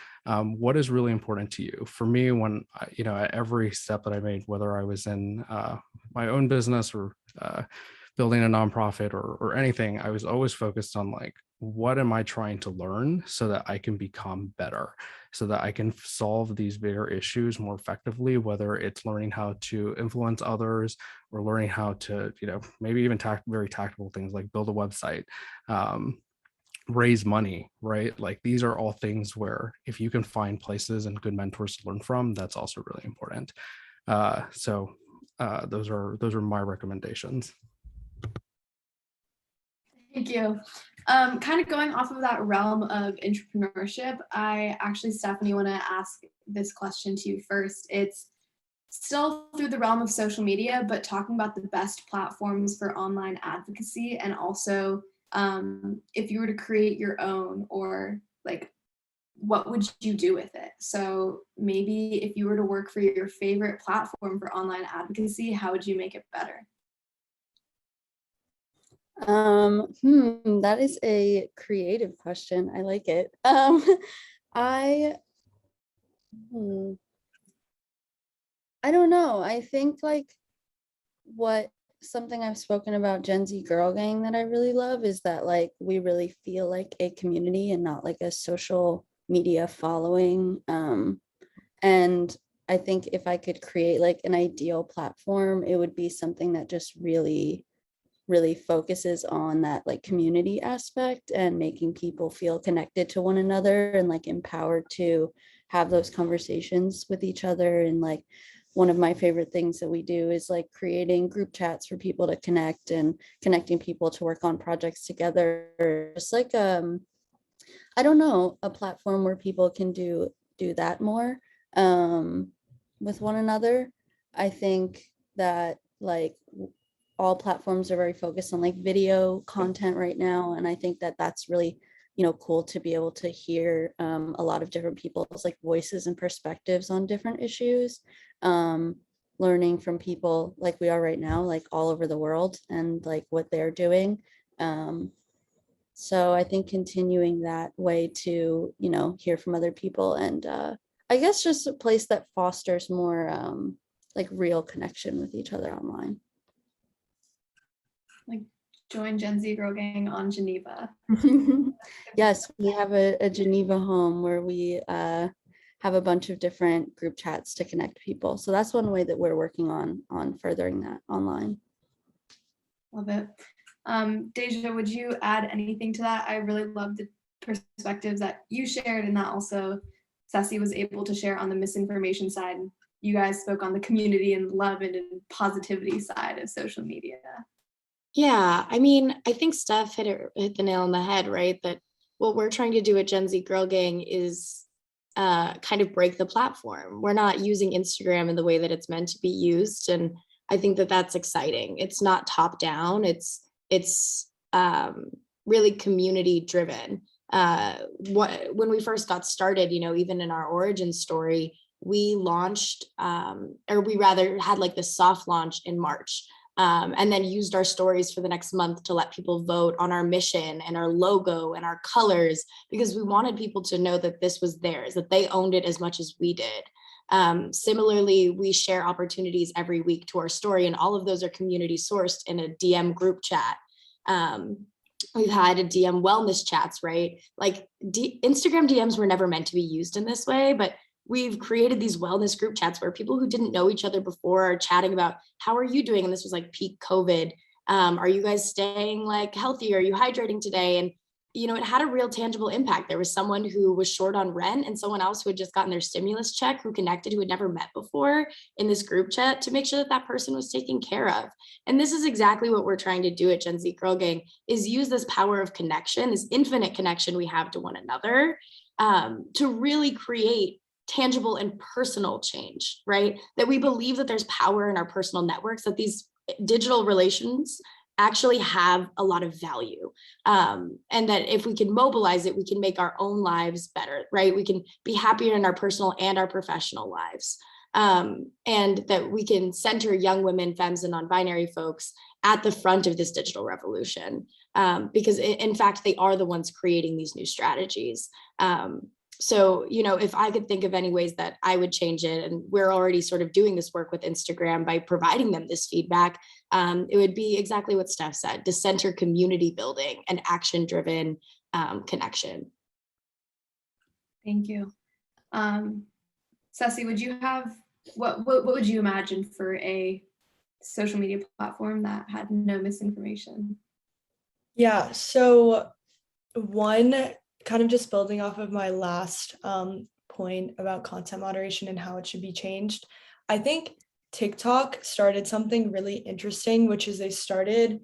S13: What is really important to you? For me, when at every step that I made, whether I was in my own business or building a nonprofit or anything, I was always focused on like, what am I trying to learn so that I can become better, so that I can solve these bigger issues more effectively, whether it's learning how to influence others or learning how to, maybe even very tactical things like build a website, raise money, right? Like these are all things where if you can find places and good mentors to learn from, that's also really important. So those are my recommendations.
S1: Thank you. Kind of going off of that realm of entrepreneurship, I actually, Stephanie, want to ask this question to you first. It's still through the realm of social media, but talking about the best platforms for online advocacy, and also if you were to create your own, or like, what would you do with it? So maybe if you were to work for your favorite platform for online advocacy, how would you make it better?
S14: That is a creative question. I like it. I don't know. I think like something I've spoken about Gen Z Girl Gang that I really love is that like we really feel like a community and not like a social media following. And I think if I could create like an ideal platform, it would be something that just really focuses on that like community aspect and making people feel connected to one another and like empowered to have those conversations with each other. And like one of my favorite things that we do is like creating group chats for people to connect and connecting people to work on projects together. Just like I don't know, a platform where people can do that more with one another. I think that like all platforms are very focused on like video content right now. And I think that that's really, cool to be able to hear a lot of different people's like voices and perspectives on different issues, learning from people like we are right now, like all over the world and like what they're doing. So I think continuing that way to, hear from other people and I guess just a place that fosters more like real connection with each other online.
S1: Like join Gen Z Girl Gang on Geneva.
S14: Yes, we have a Geneva home where we have a bunch of different group chats to connect people. So that's one way that we're working on furthering that online.
S1: Love it. Deja, would you add anything to that? I really love the perspectives that you shared, and that also Ceci was able to share on the misinformation side. You guys spoke on the community and love and positivity side of social media.
S11: Yeah, I mean, I think Steph hit the nail on the head, right? That what we're trying to do at Gen Z Girl Gang is kind of break the platform. We're not using Instagram in the way that it's meant to be used. And I think that that's exciting. It's not top down. It's really community driven. When we first got started, even in our origin story, we launched, or we rather had like this soft launch in March. And then used our stories for the next month to let people vote on our mission and our logo and our colors, because we wanted people to know that this was theirs, that they owned it as much as we did. Similarly, we share opportunities every week to our story, and all of those are community sourced in a DM group chat. We've had a DM wellness chats, right? Like Instagram DMs were never meant to be used in this way, but we've created these wellness group chats where people who didn't know each other before are chatting about how are you doing? And this was like peak COVID. Are you guys staying like healthy? Are you hydrating today? And you know, it had a real tangible impact. There was someone who was short on rent and someone else who had just gotten their stimulus check who connected, who had never met before in this group chat to make sure that that person was taken care of. And this is exactly what we're trying to do at Gen Z Girl Gang, is use this power of connection, this infinite connection we have to one another, to really create tangible and personal change, right? That we believe that there's power in our personal networks, that these digital relations actually have a lot of value. And that if we can mobilize it, we can make our own lives better, right? We can be happier in our personal and our professional lives. And that we can center young women, femmes, and non-binary folks at the front of this digital revolution. Because in fact, they are the ones creating these new strategies. So, you know, if I could think of any ways that I would change it, and we're already sort of doing this work with Instagram by providing them this feedback, it would be exactly what Steph said, to center community building and action-driven connection.
S1: Thank you. Ceci, would you have, what would you imagine for a social media platform that had no misinformation?
S12: Yeah, so one, kind of just building off of my last point about content moderation and how it should be changed, I think TikTok started something really interesting, which is they started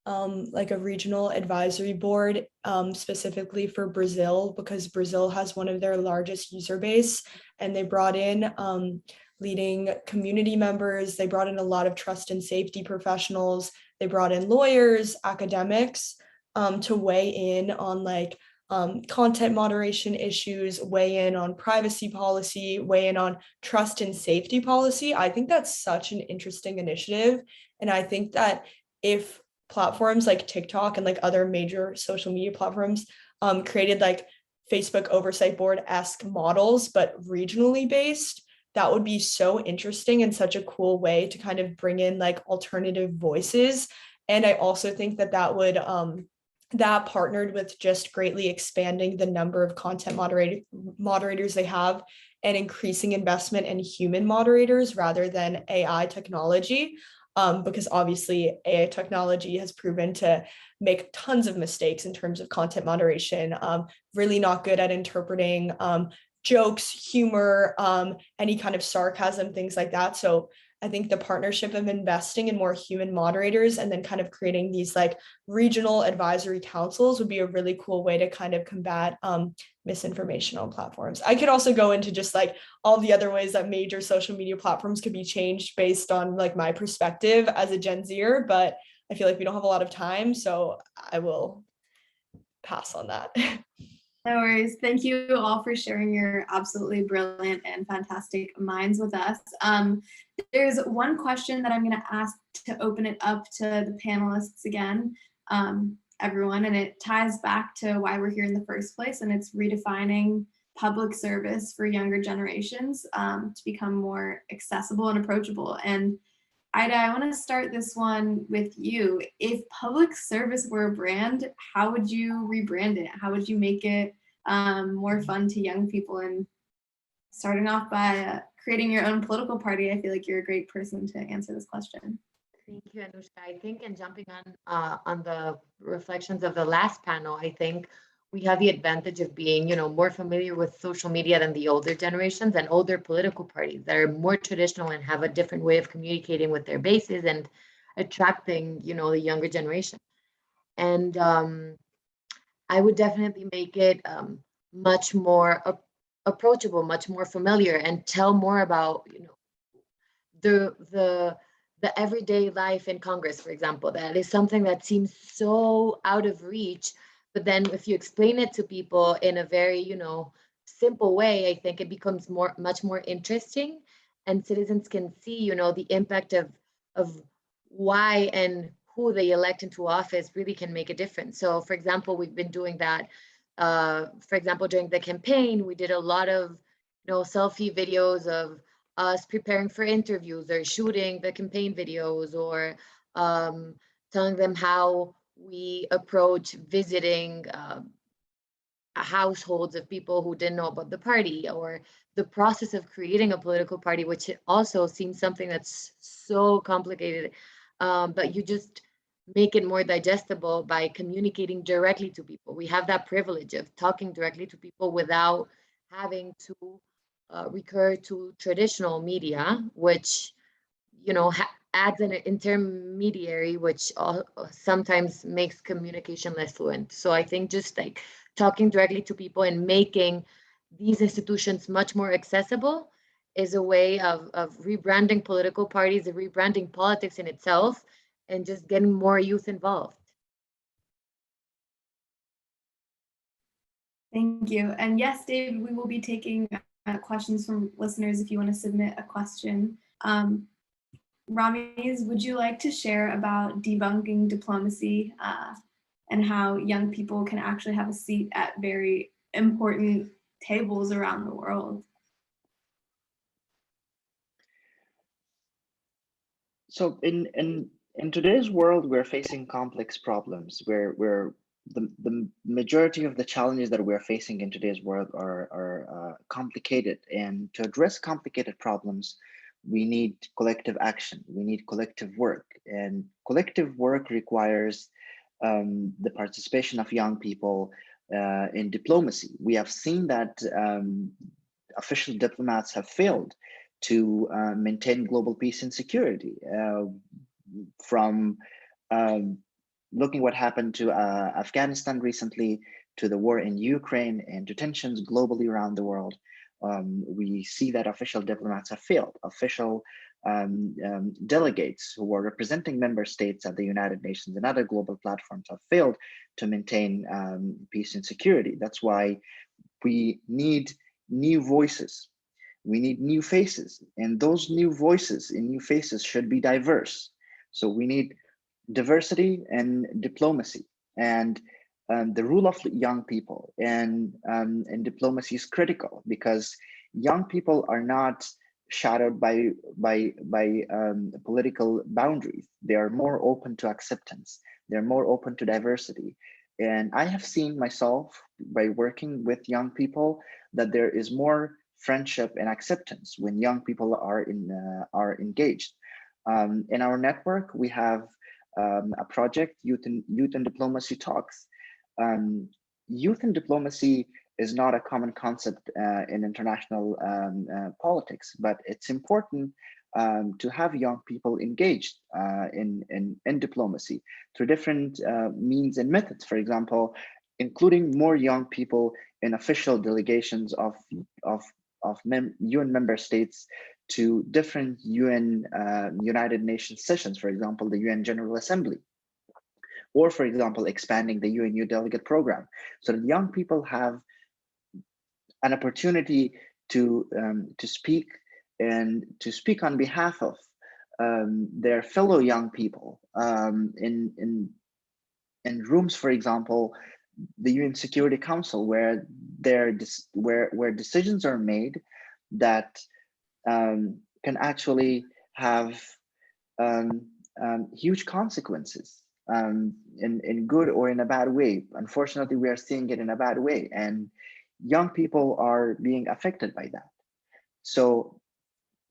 S12: like a regional advisory board specifically for Brazil, because Brazil has one of their largest user base, and they brought in leading community members. They brought in a lot of trust and safety professionals. They brought in lawyers, academics to weigh in on like content moderation issues, weigh in on privacy policy, weigh in on trust and safety policy. I think that's such an interesting initiative. And I think that if platforms like TikTok and like other major social media platforms created like Facebook oversight board-esque models, but regionally based, that would be so interesting and such a cool way to kind of bring in like alternative voices. And I also think that that would that partnered with just greatly expanding the number of content moderators they have and increasing investment in human moderators rather than AI technology. Because obviously AI technology has proven to make tons of mistakes in terms of content moderation, really not good at interpreting jokes, humor, any kind of sarcasm, things like that. So I think the partnership of investing in more human moderators and then kind of creating these like regional advisory councils would be a really cool way to kind of combat misinformation on platforms. I could also go into just like all the other ways that major social media platforms could be changed based on like my perspective as a Gen Zer, but I feel like we don't have a lot of time, so I will pass on that.
S1: No worries. Thank you all for sharing your absolutely brilliant and fantastic minds with us. There's one question that I'm going to ask to open it up to the panelists again, everyone, and it ties back to why we're here in the first place, and it's redefining public service for younger generations to become more accessible and approachable. And Ida, I want to start this one with you. If public service were a brand, how would you rebrand it? How would you make it more fun to young people? And starting off by creating your own political party, I feel like you're a great person to answer this question.
S5: Thank you, Anushka. I think, and jumping on the reflections of the last panel, I think we have the advantage of being, you know, more familiar with social media than the older generations and older political parties that are more traditional and have a different way of communicating with their bases and attracting, you know, the younger generation. And I would definitely make it much more approachable, much more familiar, and tell more about, you know, the everyday life in Congress, for example. That is something that seems so out of reach. But then if you explain it to people in a very, you know, simple way, I think it becomes much more interesting, and citizens can see, you know, the impact of why and who they elect into office really can make a difference. So for example, we've been doing that. For example, during the campaign, we did a lot of, you know, selfie videos of us preparing for interviews or shooting the campaign videos, or telling them how we approach visiting households of people who didn't know about the party, or the process of creating a political party, which also seems something that's so complicated. But you just make it more digestible by communicating directly to people. We have that privilege of talking directly to people without having to recur to traditional media, which, you know, adds an intermediary, which sometimes makes communication less fluent. So I think just like talking directly to people and making these institutions much more accessible is a way of rebranding political parties, of rebranding politics in itself, and just getting more youth involved.
S1: Thank you. And yes, David, we will be taking questions from listeners if you want to submit a question. Ramiz, would you like to share about debunking diplomacy and how young people can actually have a seat at very important tables around the world?
S7: So in today's world, we're facing complex problems where the majority of the challenges that we're facing in today's world are complicated. And to address complicated problems, we need collective action. We need collective work. And collective work requires the participation of young people in diplomacy. We have seen that official diplomats have failed to maintain global peace and security. From looking what happened to Afghanistan recently, to the war in Ukraine, and to tensions globally around the world, we see that official diplomats have failed. Official delegates who are representing member states at the United Nations and other global platforms have failed to maintain peace and security. That's why we need new voices. We need new faces, and those new voices and new faces should be diverse. So we need diversity and diplomacy, and the role of young people and diplomacy is critical, because young people are not shadowed by political boundaries. They are more open to acceptance. They're more open to diversity. And I have seen myself, by working with young people, that there is more friendship and acceptance when young people are engaged. In our network, we have a project, Youth and Diplomacy Talks. Youth and diplomacy is not a common concept in international politics, but it's important to have young people engaged in diplomacy through different means and methods. For example, including more young people in official delegations of UN member states to different UN United Nations sessions, for example, the UN General Assembly, or for example, expanding the UN Youth Delegate Program, so that young people have an opportunity to speak, and to speak on behalf of their fellow young people in rooms, for example, the UN Security Council, where where decisions are made that can actually have huge consequences in good or in a bad way. Unfortunately, we are seeing it in a bad way, and young people are being affected by that. So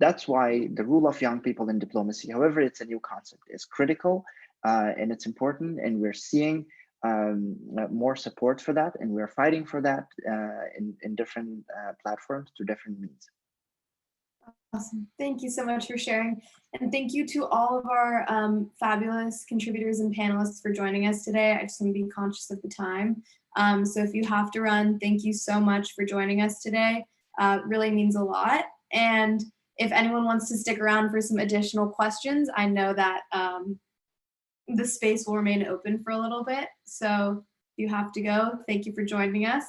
S7: that's why the role of young people in diplomacy, however it's a new concept, is critical and it's important, and we're seeing more support for that, and we're fighting for that in different platforms through different means.
S1: Awesome. Thank you so much for sharing. And thank you to all of our fabulous contributors and panelists for joining us today. I just want to be conscious of the time. So if you have to run, thank you so much for joining us today. Really means a lot. And if anyone wants to stick around for some additional questions, I know that the space will remain open for a little bit. So if you have to go, thank you for joining us.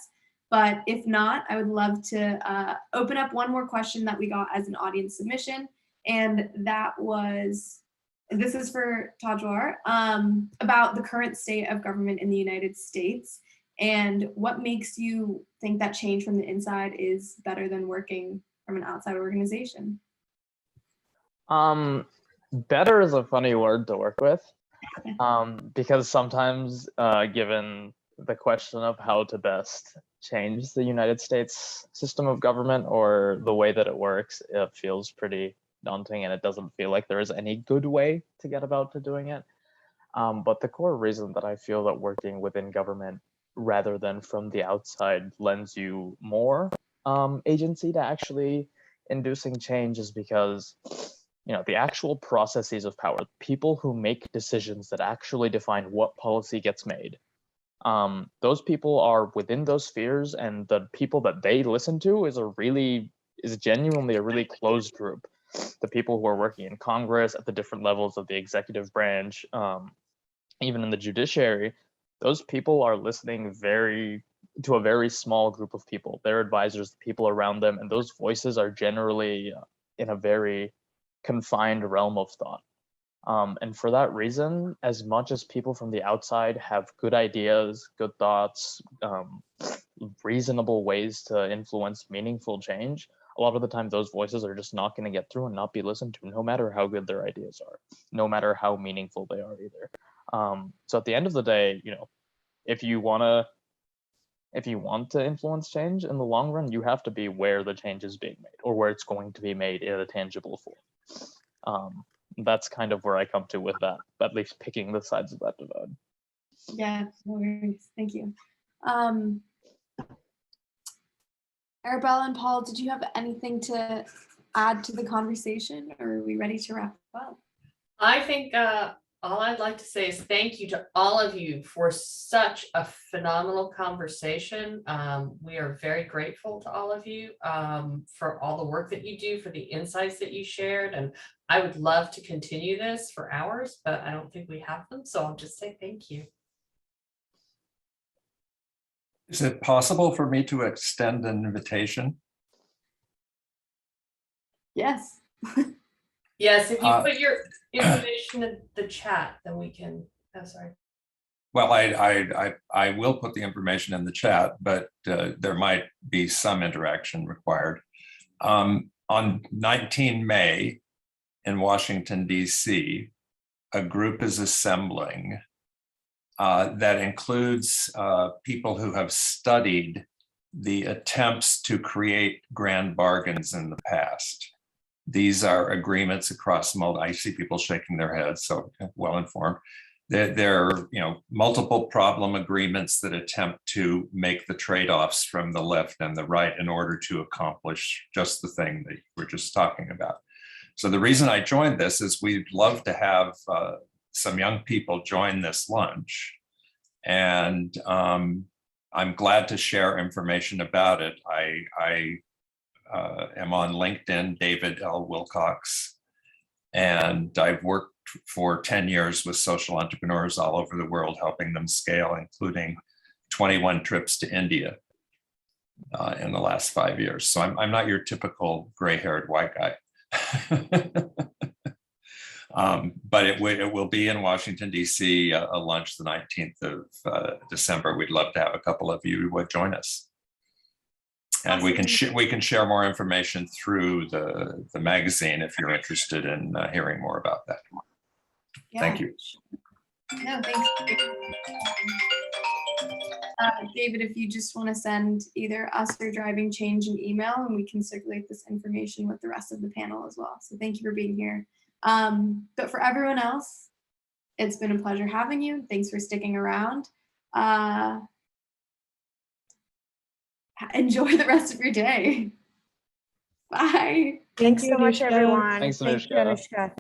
S1: But if not, I would love to open up one more question that we got as an audience submission. And that was, this is for Tajwar, about the current state of government in the United States. And what makes you think that change from the inside is better than working from an outside organization?
S8: Better is a funny word to work with, because sometimes given the question of how to best change the United States system of government or the way that it works, it feels pretty daunting, and it doesn't feel like there is any good way to get about to doing it. But the core reason that I feel that working within government rather than from the outside lends you more agency to actually inducing change is because, you know, the actual processes of power, people who make decisions that actually define what policy gets made, those people are within those spheres, and the people that they listen to is genuinely a really closed group. The people who are working in Congress at the different levels of the executive branch, even in the judiciary, those people are listening to a very small group of people, their advisors, the people around them, and those voices are generally in a very confined realm of thought. And for that reason, as much as people from the outside have good ideas, good thoughts, reasonable ways to influence meaningful change, a lot of the time those voices are just not going to get through and not be listened to, no matter how good their ideas are, no matter how meaningful they are either. So at the end of the day, you know, if you want to influence change in the long run, you have to be where the change is being made, or where it's going to be made in a tangible form. That's kind of where I come to with that, at least picking the sides of that divide.
S1: Yeah, no worries. Thank you. Arabella and Paul, did you have anything to add to the conversation, or are we ready to wrap up?
S3: I think all I'd like to say is thank you to all of you for such a phenomenal conversation. We are very grateful to all of you for all the work that you do, for the insights that you shared. And I would love to continue this for hours, but I don't think we have them. So I'll just say thank you.
S15: Is it possible for me to extend an invitation?
S1: Yes.
S3: Yes, if you put your information in the chat, then we can. Oh, sorry.
S15: Well, I will put the information in the chat, but there might be some interaction required. On 19 May in Washington, D.C., a group is assembling that includes people who have studied the attempts to create grand bargains in the past. These are agreements across I see people shaking their heads, so well informed. They're multiple problem agreements that attempt to make the trade-offs from the left and the right in order to accomplish just the thing that we're just talking about. So the reason I joined this is we'd love to have some young people join this lunch, and I'm glad to share information about it. I am on LinkedIn, David L. Wilcox, and I've worked for 10 years with social entrepreneurs all over the world, helping them scale, including 21 trips to India in the last 5 years. So I'm not your typical gray-haired white guy. But it will be in Washington, D.C., a lunch the 19th of December. We'd love to have a couple of you join us. And we can share more information through the magazine if you're interested in hearing more about that. Yeah. Thank you.
S1: No, thanks. David, if you just want to send either us or Driving Change an email, and we can circulate this information with the rest of the panel as well. So thank you for being here. But for everyone else, it's been a pleasure having you. Thanks for sticking around. Enjoy the rest of your day. Bye.
S16: Thanks so much, everyone.
S8: Thanks,
S16: Thank you,
S8: Anushka.
S16: Anushka.